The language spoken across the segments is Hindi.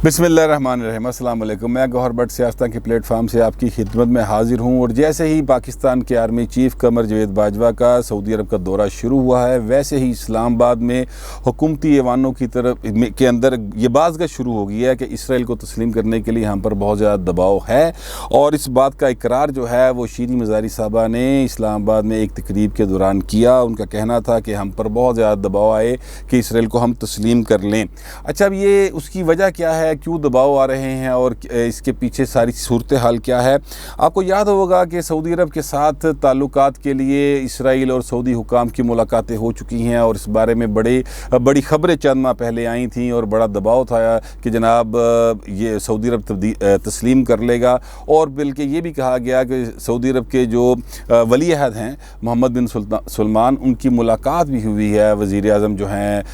बिस्मिल्लाहिर्रहमानिर्रहीम। अस्सलाम वालेकुम। मैं गौहर भट्ट सियासत के प्लेटफार्म से आपकी खिदमत में हाजिर हूँ। और जैसे ही पाकिस्तान के आर्मी चीफ कमर जावेद बाजवा का सऊदी अरब का दौरा शुरू हुआ है, वैसे ही इस्लामाबाद में हुकूमती ऐवानों की तरफ के अंदर ये बाज़गश शुरू हो गई है कि इसराइल को तस्लीम करने के लिए हम पर बहुत ज़्यादा दबाव है। और इस बात का इकरार जो है वो शीरी मज़ारी साहबा ने इस्लामाबाद में एक तकरीब के दौरान किया। उनका कहना था कि हम पर बहुत ज़्यादा दबाव आए कि इसराइल को हम तस्लीम कर लें। अच्छा, अब ये उसकी वजह क्या है, क्यों दबाव आ रहे हैं और इसके पीछे सारी सूरत हाल क्या है? आपको याद होगा कि सऊदी अरब के साथ ताल्लुकात के लिए इसराइल और सऊदी हुकाम की मुलाकातें हो चुकी हैं और इस बारे में बड़ी ख़बरें चंद माह पहले आई थीं और बड़ा दबाव था कि जनाब ये सऊदी अरब तस्लीम कर लेगा। और बल्कि ये भी कहा गया कि सऊदी अरब के जो वली अहद हैं मोहम्मद बिन सलमान, उनकी मुलाकात भी हुई है वज़ीर आज़म जो हैं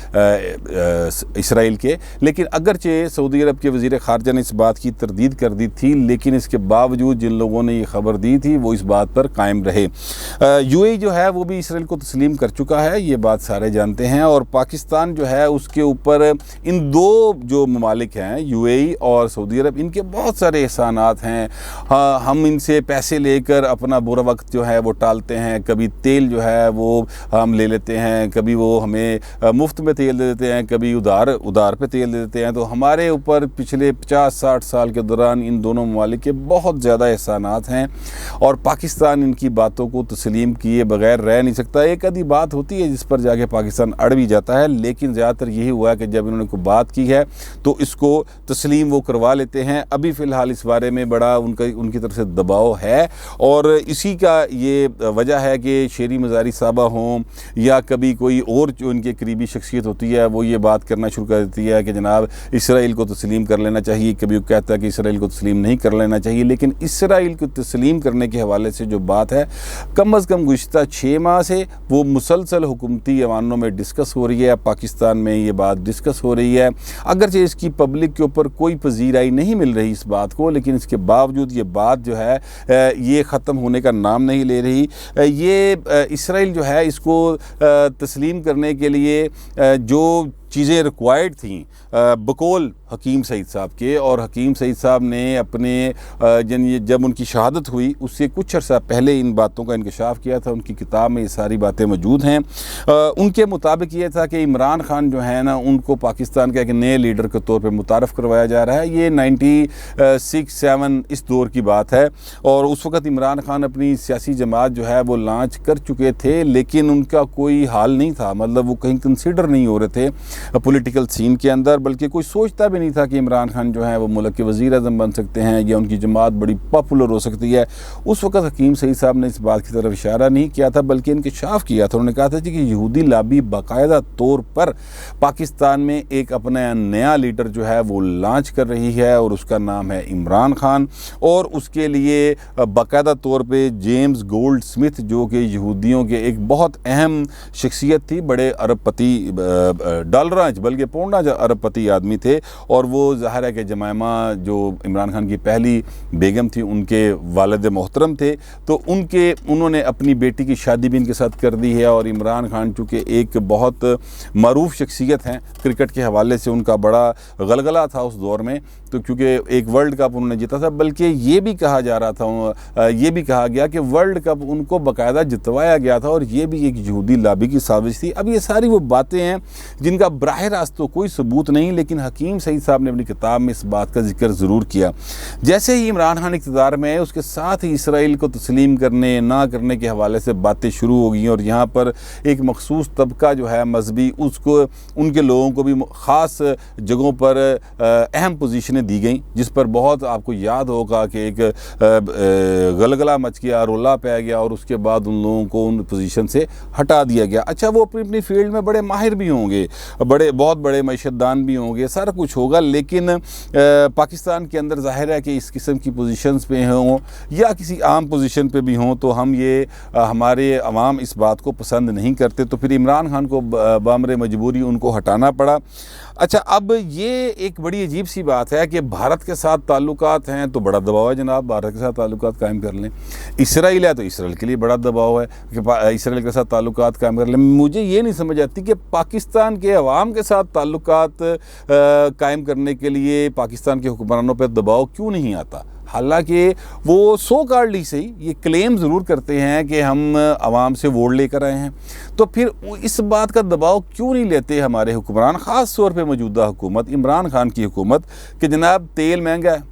इसराइल के। लेकिन अगरचे सऊदी अरब के वज़ीर ख़ारजा ने इस बात की तरदीद कर दी थी, लेकिन इसके बावजूद जिन लोगों ने ये ख़बर दी थी वो इस बात पर कायम रहे। यूएई जो है वो भी इसराइल को तस्लीम कर चुका है, ये बात सारे जानते हैं। और पाकिस्तान जो है उसके ऊपर इन दो जो ममालिक हैं यूएई और सऊदी अरब, इनके बहुत सारे एहसानात हैं। हम इनसे पैसे लेकर अपना बुरा वक्त जो है वो टालते हैं। कभी तेल जो है वो हम ले लेते हैं, कभी वो हमें मुफ्त में तेल दे देते हैं, कभी उधार पे तेल दे देते हैं। तो हमारे ऊपर पिछले 50-60 साल के दौरान इन दोनों ममालिक के बहुत ज़्यादा एहसानात हैं और पाकिस्तान इनकी बातों को तस्लीम किए बगैर रह नहीं सकता। एक आधी बात होती है जिस पर जाके पाकिस्तान अड़ भी जाता है, लेकिन ज़्यादातर यही हुआ है कि जब इन्होंने कोई बात की है तो इसको तस्लीम वो करवा लेते हैं। अभी फ़िलहाल इस बारे में बड़ा उनकी तरफ से दबाव है और इसी का ये वजह है कि शेरी मज़ारी साहबा हों या कभी कोई और जो इनके करीबी शख्सियत होती है वो ये बात करना शुरू कर देती है कि जनाब इसराइल को तस्लीम कर लेना चाहिए। कभी वो कहता है कि इसराइल को तस्लीम नहीं कर लेना चाहिए। लेकिन इसराइल को तस्लीम करने के हवाले से जो बात है, कम अज़ कम गुज़िश्ता 6 माह से वो मुसलसल हुकूमती ऐवानों में डिस्कस हो रही है। पाकिस्तान में ये बात डिस्कस हो रही है, अगरचे इसकी पब्लिक के ऊपर कोई पजीराई नहीं मिल रही इस बात को, लेकिन इसके बावजूद ये बात जो है ये ख़त्म होने का नाम नहीं ले रही। ये इसराइल जो है इसको तस्लीम करने के लिए जो चीज़ें रिक्वायर्ड थीं बकौल हकीम सईद साहब के, और हकीम सईद साहब ने अपने जब उनकी शहादत हुई उससे कुछ अर्सा पहले इन बातों का इंकशाफ किया था। उनकी किताब में ये सारी बातें मौजूद हैं। उनके मुताबिक ये था कि इमरान खान जो है ना, उनको पाकिस्तान के एक नए लीडर के तौर पे मुतारफ़ करवाया जा रहा है। ये 96-7 इस दौर की बात है और उस वक़्त इमरान खान अपनी सियासी जमात जो है वो लॉन्च कर चुके थे, लेकिन उनका कोई हाल नहीं था, मतलब वो कहीं कंसिडर नहीं हो रहे थे पॉलिटिकल सीन के अंदर, बल्कि कोई सोचता भी नहीं था कि इमरान खान जो है वो मुल्क के वज़ीर आज़म बन सकते हैं या उनकी जमात बड़ी पॉपुलर हो सकती है। उस वक़्त हकीम सईद साहब ने इस बात की तरफ इशारा नहीं किया था, बल्कि इंकशाफ किया था। उन्होंने कहा था कि यहूदी लॉबी बाकायदा तौर पर पाकिस्तान में एक अपना नया लीडर जो है वो लॉन्च कर रही है और उसका नाम है इमरान खान। और उसके लिए बाकायदा तौर पर जेम्स गोल्ड स्मिथ, जो कि यहूदियों के एक बहुत अहम शख्सियत थी, बड़े अरबपति डॉलराज बल्कि पौंडा अरबपति आदमी थे, और वो ज़ाहिर है कि जमायमा जो इमरान खान की पहली बेगम थी उनके वालिद मोहतरम थे, तो उन्होंने अपनी बेटी की शादी भी इनके साथ कर दी है। और इमरान खान चूँकि एक बहुत मरूफ शख्सियत हैं, क्रिकेट के हवाले से उनका बड़ा गलगला था उस दौर में, तो क्योंकि एक वर्ल्ड कप उन्होंने जीता था, बल्कि ये भी कहा जा रहा था, ये भी कहा गया कि वर्ल्ड कप उनको बाकायदा जितवाया गया था और ये भी एक यहूदी लॉबी की साजिश थी। अब ये सारी वो बातें हैं जिनका बराह रास्त तो कोई सबूत नहीं, लेकिन हकीम सईद साहब ने अपनी किताब में इस बात का जिक्र ज़रूर किया। जैसे ही इमरान खान इक़्तिदार में है, उसके साथ ही इसराइल को तस्लीम करने ना करने के हवाले से बातें शुरू हो गई और यहाँ पर एक मखसूस तबका जो है मजहबी, उसको उनके लोगों को भी ख़ास जगहों पर अहम पोजीशनें दी गई, जिस पर बहुत आपको याद होगा कि एक गलगला मच गया, रोला पै गया और उसके बाद उन लोगों को उन पोजीशन से हटा दिया गया। अच्छा, वो अपनी फील्ड में बड़े माहिर भी होंगे, बहुत बड़े मईशतदान भी होंगे, सारा कुछ होगा, लेकिन पाकिस्तान के अंदर जाहिर है कि इस किस्म की पोजीशंस पे हों या किसी आम पोजीशन पे भी हों तो हम ये हमारे अवाम इस बात को पसंद नहीं करते। तो फिर इमरान खान को बामरे मजबूरी उनको हटाना पड़ा। अच्छा, अब ये एक बड़ी अजीब सी बात है कि भारत के साथ ताल्लुकात हैं तो बड़ा दबाव है जनाब, भारत के साथ ताल्लुकात कायम कर लें। इसराइल है तो इसराइल के लिए बड़ा दबाव है कि इसराइल के साथ ताल्लुकात कायम कर लें। मुझे ये नहीं समझ आती कि पाकिस्तान के अवाम के साथ ताल्लुकात कायम करने के लिए पाकिस्तान के हुक्मरानों पर दबाव क्यों नहीं आता। हालांकि वो सो कार्डली से ये क्लेम ज़रूर करते हैं कि हम आवाम से वोट लेकर आए हैं, तो फिर इस बात का दबाव क्यों नहीं लेते हमारे हुक्मरान, ख़ास तौर पे मौजूदा हुकूमत इमरान खान की हुकूमत, कि जनाब तेल महंगा है,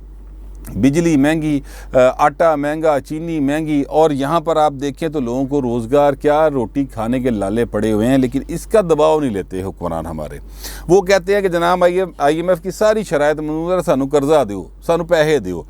बिजली महंगी, आटा महंगा, चीनी महंगी, और यहाँ पर आप देखें तो लोगों को रोज़गार क्या, रोटी खाने के लाले पड़े हुए हैं, लेकिन इसका दबाव नहीं लेते हुक्मरान हमारे। वो कहते हैं कि जनाब IMF की सारी शराइत मंजूर, सानू कर्जा दो, सानू पैसे दो।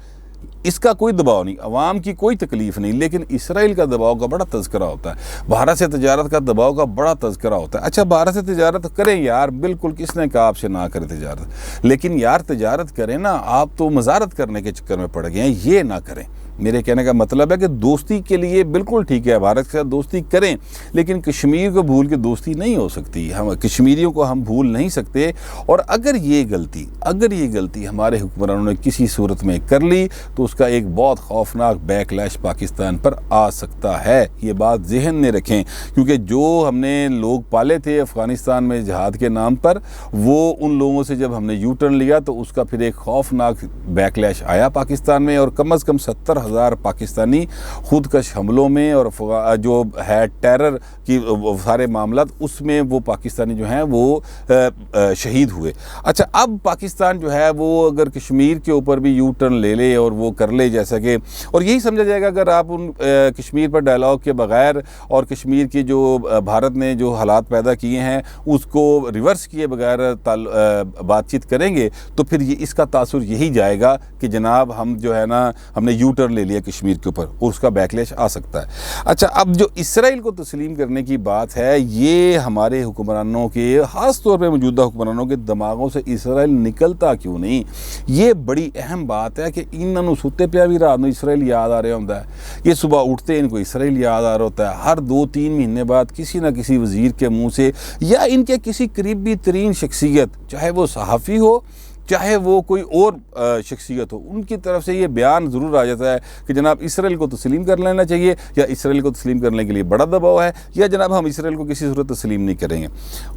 इसका कोई दबाव नहीं, अवाम की कोई तकलीफ़ नहीं, लेकिन इसराइल का दबाव का बड़ा तज़किरा होता है, भारत से तजारत का दबाव का बड़ा तज़किरा होता है। अच्छा, भारत से तजारत करें यार, बिल्कुल, किसने कहा आपसे ना करें तजारत, लेकिन यार तजारत करें ना, आप तो मज़ारत करने के चक्कर में पड़ गए हैं, ये ना करें। मेरे कहने का मतलब है कि दोस्ती के लिए बिल्कुल ठीक है, भारत के साथ दोस्ती करें, लेकिन कश्मीर को भूल के दोस्ती नहीं हो सकती। हम कश्मीरियों को हम भूल नहीं सकते। और अगर ये गलती हमारे हुक्मरानों ने किसी सूरत में कर ली तो उसका एक बहुत खौफनाक बैकलैश पाकिस्तान पर आ सकता है। ये बात जहन में रखें, क्योंकि जो हमने लोग पाले थे अफ़गानिस्तान में जिहाद के नाम पर, वो उन लोगों से जब हमने यू टर्न लिया तो उसका फिर एक खौफनाक बैकलैश आया पाकिस्तान में, और कम अज़ कम 70,000 पाकिस्तानी खुदकश हमलों में और जो है टेरर की सारे मामला, उसमें वो पाकिस्तानी जो हैं वो शहीद हुए। अच्छा, अब पाकिस्तान जो है वो अगर कश्मीर के ऊपर भी यू टर्न ले ले और वो कर ले, जैसा कि, और यही समझा जाएगा अगर आप उन कश्मीर पर डायलॉग के बगैर और कश्मीर की जो भारत ने जो हालात पैदा किए हैं उसको रिवर्स किए बगैर बातचीत करेंगे, तो फिर ये इसका तासुर यही जाएगा कि जनाब हम जो है ना, हमने यू टर्न ले लिया कश्मीर के ऊपर, और उसका बैकलैश आ सकता है। अच्छा, अब जो इसराइल को तस्लीम करने की बात है, ये हमारे हुक्मरानों के, ख़ास तौर पे मौजूदा हुक्मरानों के दिमागों से इसराइल निकलता क्यों नहीं, ये बड़ी अहम बात है। कि इन्होंने सुते पे भी रात में इसराइल याद आ रहा होता है, ये सुबह उठते इनको इसराइल याद आ रहा होता है, हर 2-3 महीने बाद किसी ना किसी वज़ीर के मुँह से या इनके किसी करीबी तरीन शख्सियत, चाहे वो सहाफ़ी हो चाहे वो कोई और शख्सियत हो, उनकी तरफ से ये बयान ज़रूर आ जाता है कि जनाब इसराइल को तस्लीम कर लेना चाहिए, या इसराइल को तस्लीम करने के लिए बड़ा दबाव है, या जनाब हम इसराइल को किसी सूरत तस्लीम नहीं करेंगे।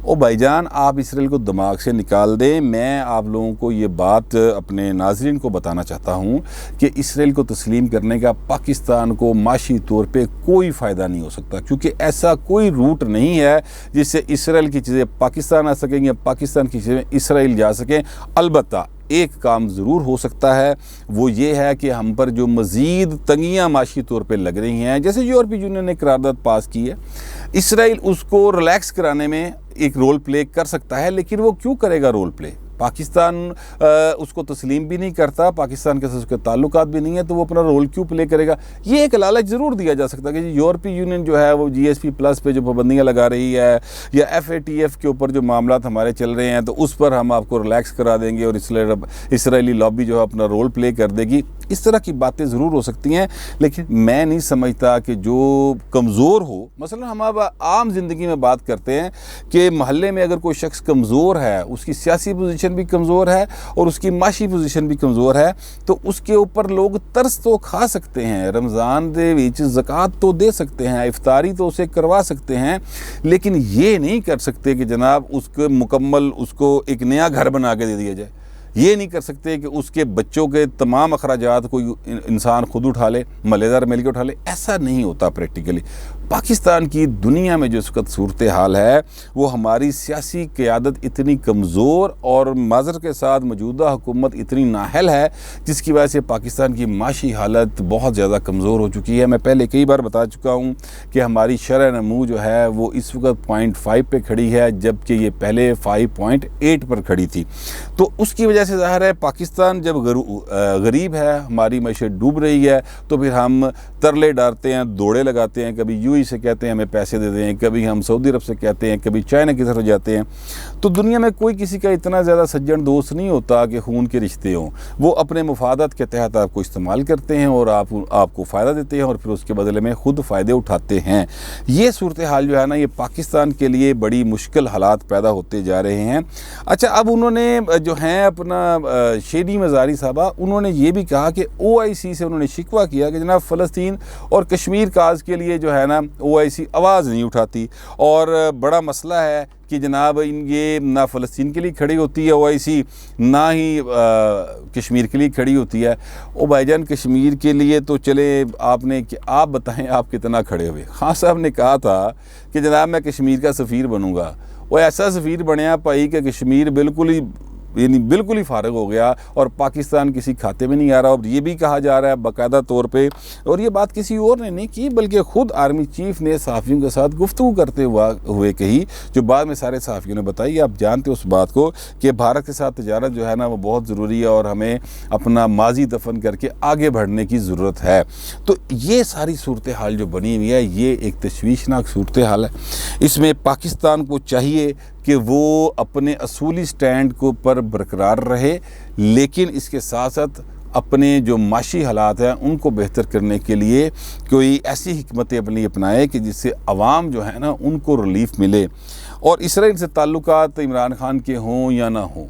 ओ भाईजान, आप इसराइल को दिमाग से निकाल दें। मैं आप लोगों को ये बात अपने नाज़रीन को बताना चाहता हूँ कि इसराइल को तस्लीम करने का पाकिस्तान को माशी तौर पर कोई फ़ायदा नहीं हो सकता, क्योंकि ऐसा कोई रूट नहीं है जिससे इसराइल की चीज़ें पाकिस्तान आ सकेंगी या पाकिस्तान की चीज़ें इसराइल जा सकें। एक काम ज़रूर हो सकता है, वो ये है कि हम पर जो मज़ीद तंगियाँ माशी तौर पे लग रही हैं, जैसे यूरोपीय यूनियन ने करारदाद पास की है, इसराइल उसको रिलैक्स कराने में एक रोल प्ले कर सकता है, लेकिन वो क्यों करेगा रोल प्ले? पाकिस्तान उसको तस्लीम भी नहीं करता, पाकिस्तान के साथ उसके ताल्लुकात भी नहीं है, तो वो अपना रोल क्यों प्ले करेगा? ये एक लालच ज़रूर दिया जा सकता है कि यूरोपीय यूनियन जो है वो GSP+ पे जो पाबंदियाँ लगा रही है, या FATF के ऊपर जो मामला हमारे चल रहे हैं, तो उस पर हम आपको रिलैक्स करा देंगे और इसराइली लॉबी जो है अपना रोल प्ले कर देगी। इस तरह की बातें ज़रूर हो सकती हैं, लेकिन मैं नहीं समझता कि जो कमज़ोर हो, मसलन हम अब आम ज़िंदगी में बात करते हैं कि महल्ले में अगर कोई शख्स कमज़ोर है, उसकी सियासी पोजीशन भी कमज़ोर है और उसकी माशी पोजीशन भी कमज़ोर है, तो उसके ऊपर लोग तरस तो खा सकते हैं, रमज़ान दे विच ज़कात तो दे सकते हैं, इफ्तारी तो उसे करवा सकते हैं, लेकिन ये नहीं कर सकते कि जनाब उसको मुकम्मल उसको एक नया घर बना के दे दिया जाए। ये नहीं कर सकते कि उसके बच्चों के तमाम अखराजात कोई इंसान खुद उठा ले, मलेदार मिल के उठा ले। ऐसा नहीं होता प्रैक्टिकली। पाकिस्तान की दुनिया में जो इस वक्त सूरत हाल है, वो हमारी सियासी क़यादत इतनी कमज़ोर और माज़र के साथ मौजूदा हुकूमत इतनी नाअहल है, जिसकी वजह से पाकिस्तान की माशी हालत बहुत ज़्यादा कमज़ोर हो चुकी है। मैं पहले कई बार बता चुका हूँ कि हमारी शरह नमू जो है वो इस वक्त 0.5 पे खड़ी है, जबकि ये पहले 5.8 पर खड़ी थी। तो उसकी वजह से ज़ाहिर है पाकिस्तान जब गरीब है, हमारी मईशत डूब रही है, तो फिर हम तरले डालते हैं, दौड़े लगाते हैं, कभी यूं यूएई से कहते हैं हमें पैसे दे दें, कभी हम सऊदी अरब से कहते हैं, कभी चाइना की तरफ जाते हैं। तो दुनिया में कोई किसी का इतना ज़्यादा सज्जन दोस्त नहीं होता कि खून के रिश्ते हों। वो अपने मुफादत के तहत आपको इस्तेमाल करते हैं और आपको फ़ायदा देते हैं और फिर उसके बदले में ख़ुद फ़ायदे उठाते हैं। ये सूरत हाल जो है ना, ये पाकिस्तान के लिए बड़ी मुश्किल हालात पैदा होते जा रहे हैं। अच्छा, अब उन्होंने जो हैं अपना शेरी मज़ारी साहबा, उन्होंने ये भी कहा कि OIC से उन्होंने शिकवा किया कि जनाब फ़लस्तीन और कश्मीर काज के लिए जो है ना OIC आवाज़ नहीं उठाती और बड़ा मसला है कि जनाब ये ना फ़लस्तीन के लिए खड़ी होती है OIC, ना ही कश्मीर के लिए खड़ी होती है। ओ भाईजान, कश्मीर के लिए तो चले आपने कि आप बताएं आप कितना खड़े हुए। खान साहब ने कहा था कि जनाब मैं कश्मीर का सफ़ीर बनूंगा। वो ऐसा सफ़ीर बनया पाई कि कश्मीर बिल्कुल ही फारग हो गया और पाकिस्तान किसी खाते में नहीं आ रहा। और ये भी कहा जा रहा है बाकायदा तौर पे, और ये बात किसी और ने नहीं की बल्कि ख़ुद आर्मी चीफ ने सहाफ़ियों के साथ गुफ्तगू करते हुए कही, जो बाद में सारे सहाफ़ियों ने बताई। आप जानते हो उस बात को कि भारत के साथ तिजारत जो है ना वो बहुत ज़रूरी है और हमें अपना माजी दफन करके आगे बढ़ने की ज़रूरत है। तो ये सारी सूरत हाल जो बनी हुई है, ये एक तशवीशनाक सूरत हाल है। इसमें पाकिस्तान को चाहिए कि वो अपने असूली स्टैंड को पर बरकरार रहे, लेकिन इसके साथ साथ अपने जो माशी हालात हैं उनको बेहतर करने के लिए कोई ऐसी हिकमत अमली अपनाए कि जिससे अवाम जो है ना उनको रिलीफ मिले। और इसराइल से ताल्लुकात इमरान खान के हों या ना हों,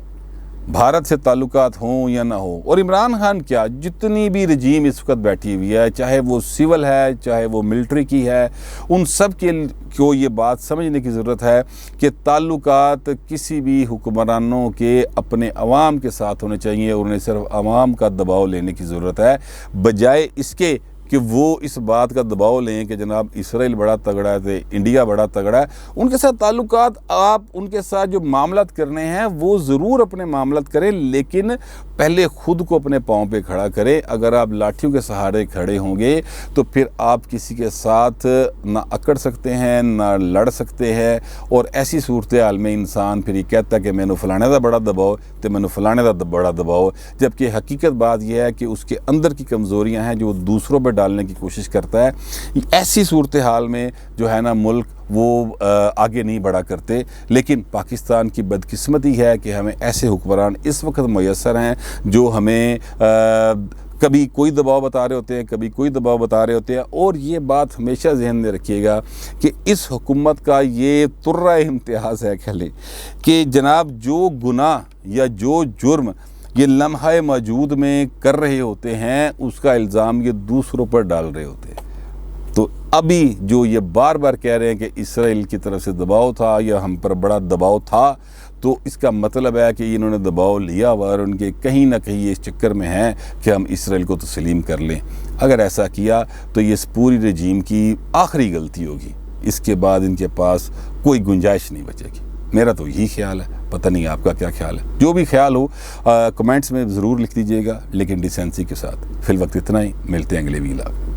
भारत से ताल्लुकात हों या ना हो, और इमरान खान क्या, जितनी भी रजीम इस वक्त बैठी हुई है, चाहे वो सिविल है चाहे वो मिलिट्री की है, उन सब के को ये बात समझने की ज़रूरत है कि ताल्लुकात किसी भी हुक्मरानों के अपने अवाम के साथ होने चाहिए और उन्हें सिर्फ अवाम का दबाव लेने की ज़रूरत है, बजाय इसके कि वो इस बात का दबाव लें कि जनाब इसराइल बड़ा तगड़ा है तो इंडिया बड़ा तगड़ा है। उनके साथ ताल्लुकात, आप उनके साथ जो मामलात करने हैं वो ज़रूर अपने मामलात करें, लेकिन पहले ख़ुद को अपने पाँव पे खड़ा करें। अगर आप लाठियों के सहारे खड़े होंगे तो फिर आप किसी के साथ ना अकड़ सकते हैं ना लड़ सकते हैं, और ऐसी सूरत हाल में इंसान फिर ये कहता है कि मैंने फ़लाने का बड़ा दबाव तो मैंने फ़लाने का बड़ा दबाव, जबकि हकीकत बात यह है कि उसके अंदर की कमज़ोरियाँ हैं जो दूसरों पर डालने की कोशिश करता है। ऐसी सूरत हाल में जो है ना मुल्क वो आगे नहीं बढ़ा करते। लेकिन पाकिस्तान की बदकिस्मती है कि हमें ऐसे हुक्मरान इस वक्त मैसर हैं जो हमें कभी कोई दबाव बता रहे होते हैं, कभी कोई दबाव बता रहे होते हैं। और ये बात हमेशा जहन में रखिएगा कि इस हुकूमत का ये तुर्रा इम्तियाज़ है कहले कि जनाब जो गुनाह या जो जुर्म ये लम्हा मौजूद में कर रहे होते हैं उसका इल्ज़ाम ये दूसरों पर डाल रहे होते हैं। तो अभी जो ये बार बार कह रहे हैं कि इसराइल की तरफ से दबाव था या हम पर बड़ा दबाव था, तो इसका मतलब है कि इन्होंने दबाव लिया हुआ और उनके कहीं ना कहीं ये इस चक्कर में है कि हम इसराइल को तस्लीम कर लें। अगर ऐसा किया तो ये इस पूरी रजीम की आखिरी गलती होगी, इसके बाद इनके पास कोई गुंजाइश नहीं बचेगी। मेरा तो यही ख्याल है, पता नहीं आपका क्या ख्याल है। जो भी ख्याल हो कमेंट्स में ज़रूर लिख दीजिएगा, लेकिन डिसेंसी के साथ। फिल वक्त इतना ही, मिलते हैं अगले वीलॉग।